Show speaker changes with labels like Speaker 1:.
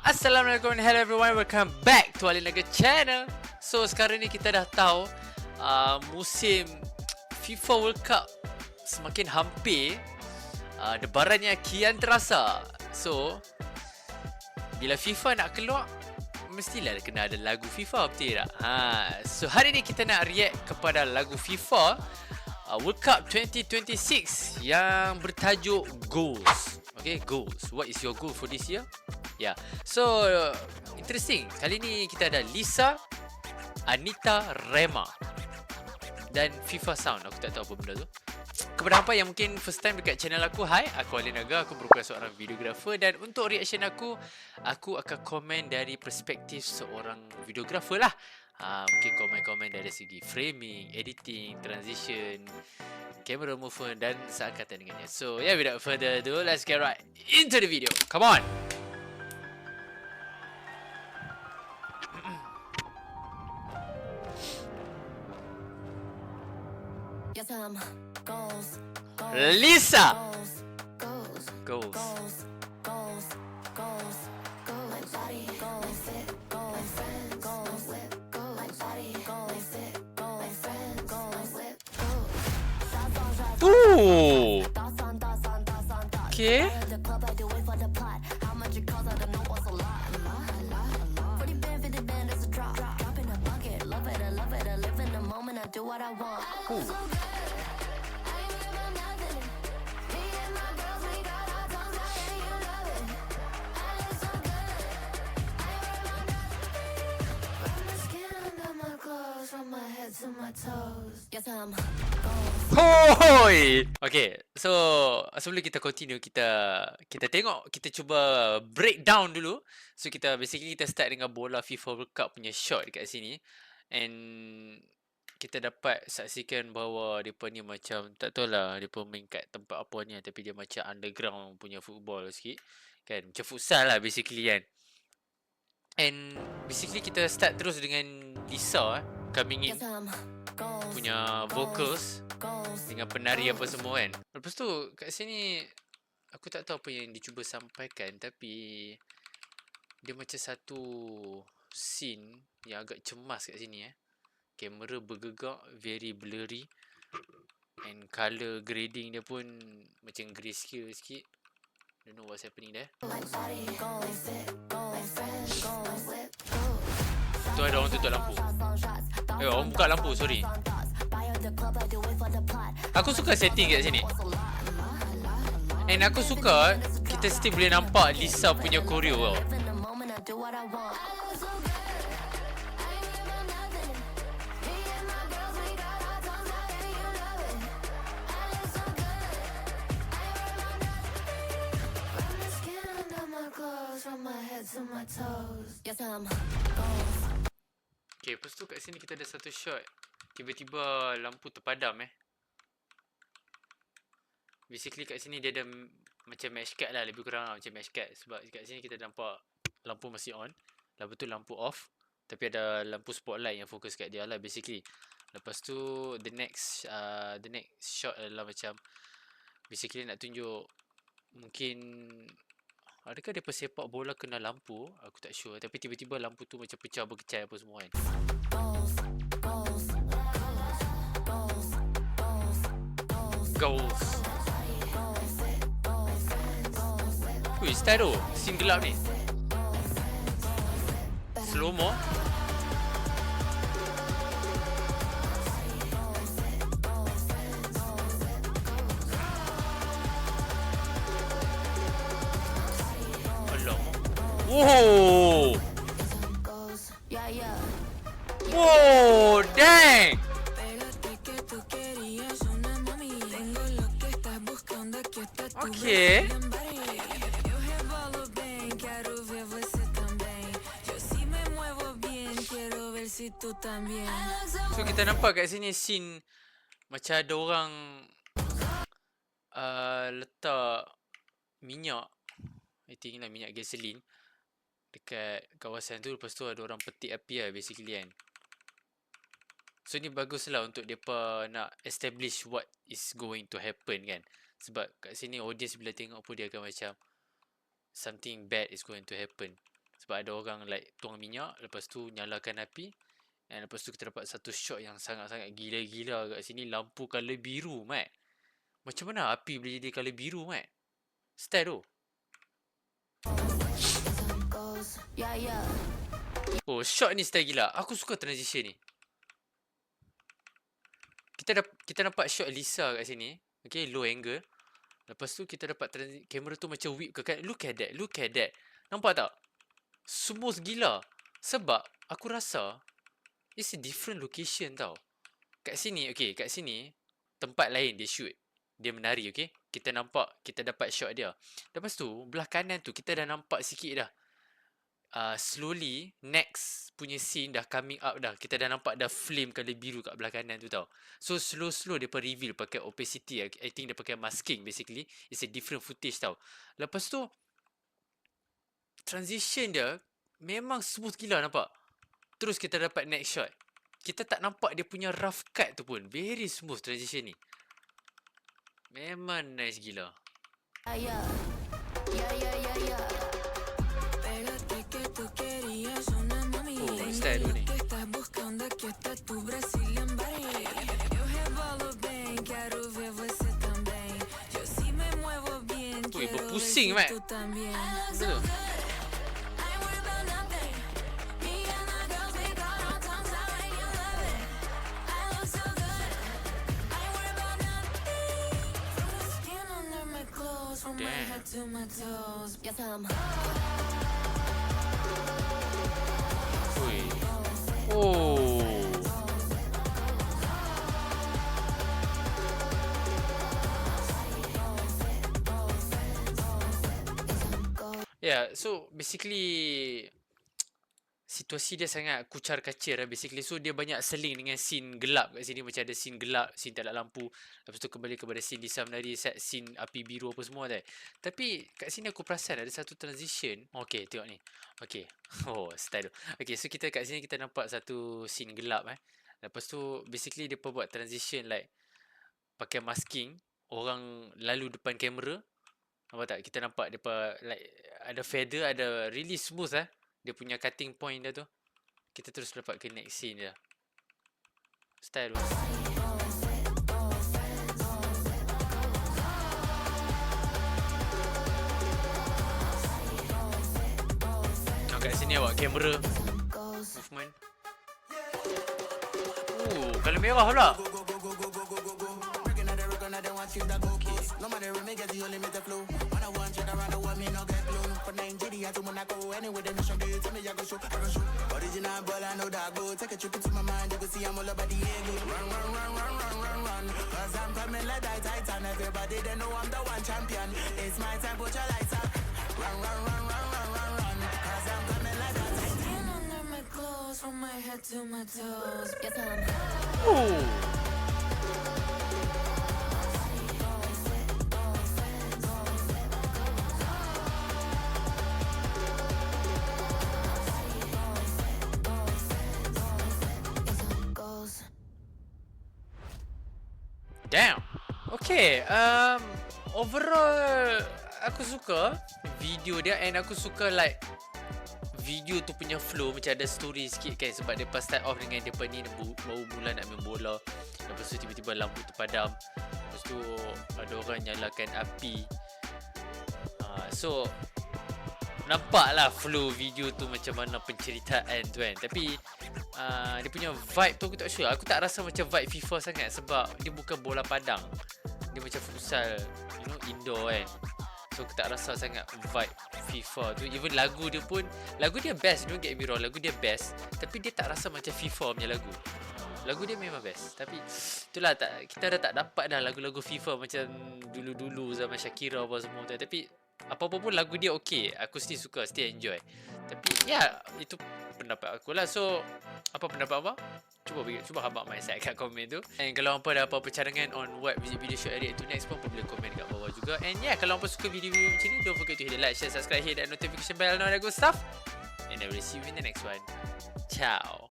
Speaker 1: Assalamualaikum and hello everyone, welcome back to Ali Naga channel. So sekarang ni kita dah tahu musim FIFA World Cup semakin hampir, debarannya kian terasa. So bila FIFA nak keluar, mestilah kena ada lagu FIFA, betul tak? So hari ni kita nak react kepada lagu FIFA World Cup 2026 yang bertajuk Goals. Okay, Goals. What is your goal for this year? Yeah. So interesting. Kali ni kita ada Lisa, Anita, Rema dan FIFA Sound. Aku tak tahu apa benda tu. Kepada hampa yang mungkin first time dekat channel aku, hi, aku Ali Naga, aku merupakan seorang videographer dan untuk reaction aku akan komen dari perspektif seorang videographer lah. Mungkin komen-komen dari segi framing, editing, transition, camera movement dan seangkatan dengannya. So yeah, without further ado, let's get right into the video. Come on. Lisa. Goals. Ooh. Okay. Ooh. Hoi. Okay, so sebelum kita continue, kita tengok, kita cuba breakdown dulu. So kita start dengan bola FIFA World Cup punya shot dekat sini. And kita dapat saksikan bahawa depa ni macam, tak tahulah depa main kat tempat apa ni, tapi dia macam underground punya football sikit. Kan, macam futsal lah basically kan. And basically kita start terus dengan Lisa coming in punya vocals dengan penari apa semua kan. Lepas tu kat sini aku tak tahu apa yang dicuba sampaikan, tapi dia macam satu scene yang agak cemas kat sini Kamera bergegak, very blurry, and colour grading dia pun macam grayscale sikit. Don't know what's happening there. Tu ada orang tutup lampu. Orang buka lampu, sorry. Aku suka setting kat sini. And aku suka kita still boleh nampak Lisa punya choreo tau. Okay, lepas tu kat sini kita ada satu shot, tiba-tiba lampu terpadam Basically kat sini dia ada macam match card lah, lebih kurang macam match card. Sebab kat sini kita nampak lampu masih on, lepas tu lampu off, tapi ada lampu spotlight yang fokus kat dia lah basically. Lepas tu the next shot adalah macam basically nak tunjuk, mungkin adakah dia sepak bola kena lampu, aku tak sure, tapi tiba-tiba lampu tu macam pecah berkecai apa semua kan. Goals. Wih, style tu, scene gelap ni. Slow mo. Whoa! Whoa, dang! Okay. So kita nampak kat sini scene macam ada orang letak minyak, I think lah minyak gasoline dekat kawasan tu. Lepas tu ada orang petik api lah basically kan. So ni bagus lah untuk mereka nak establish what is going to happen kan. Sebab kat sini audience bila tengok pun dia akan macam something bad is going to happen. Sebab ada orang like tuang minyak, lepas tu nyalakan api, dan lepas tu kita dapat satu shot yang sangat-sangat gila-gila kat sini. Lampu colour biru, Mat. Macam mana api boleh jadi colour biru, Mat? Style tu. Oh, shot ni style gila. Aku suka transition ni. Kita nampak shot Lisa kat sini. Okay, low angle. Lepas tu kita dapat kamera tu macam whip ke kan. Look at that. Nampak tak? Smooth gila. Sebab aku rasa it's a different location tau. Kat sini, okay, kat sini tempat lain dia shoot. Dia menari, okay. Kita nampak, kita dapat shot dia. Lepas tu, belah kanan tu kita dah nampak sikit dah. Slowly next punya scene dah coming up dah. Kita dah nampak dah flame colour biru kat belah kanan tu tau. So slow dia reveal pakai opacity. I think dia pakai masking basically. It's a different footage tau. Lepas tu transition dia memang smooth gila, nampak. Terus kita dapat next shot. Kita tak nampak dia punya rough cut tu pun. Very smooth transition ni. Memang nice gila. Oh, style tu ni. Ui, berpusing, Mat. Betul. Ui. Oh. Yeah, so basically situasi dia sangat kucar kacir basically. So dia banyak seling dengan scene gelap kat sini. Macam ada scene gelap, scene tak ada lampu. Lepas tu kembali kepada scene Lisa menari, scene api biru apa semua tak. Tapi kat sini aku perasan ada satu transition. Okay, tengok ni. Okay. Oh, style tu. Okay, so kita kat sini kita nampak satu scene gelap Lepas tu basically dia buat transition like pakai masking. Orang lalu depan kamera. Nampak tak? Kita nampak dia like ada feather, ada really smooth dia punya cutting point dia tu. Kita terus dapat ke next scene dia. Style tu. Kat sini awak kamera movement. Kalau merah pula. Damn. Okay, overall aku suka video dia, and aku suka like video tu punya flow macam ada story sikit kan. Sebab dia pas start off dengan dia ni baru mula nak main bola. Lepas tu tiba-tiba lampu terpadam. Lepas tu ada orang nyalakan api. So nampaklah flow video tu macam mana penceritaan tu kan. Tapi dia punya vibe tu aku tak sure. Aku tak rasa macam vibe FIFA sangat. Sebab dia bukan bola padang. Dia macam futsal, you know, indoor kan. So aku tak rasa sangat vibe FIFA tu. Even lagu dia pun, lagu dia best, don't get me wrong, lagu dia best. Tapi dia tak rasa macam FIFA punya lagu. Lagu dia memang best. Tapi itulah, kita dah tak dapat dah lagu-lagu FIFA macam dulu-dulu zaman Shakira apa semua tu. Tapi apa-apa pun lagu dia okay. Aku still suka, still enjoy. Tapi ya, itu pendapat aku lah. So apa pendapat apa? Cuba habaq my side kat komen tu. And kalau hampa ada apa-apa cadangan on what video should I react to next pun boleh komen kat bawah juga. And yeah, kalau hampa suka video-video macam ni, don't forget to hit the like, share, subscribe, hit that notification bell and all that good stuff. And I will see you in the next one. Ciao.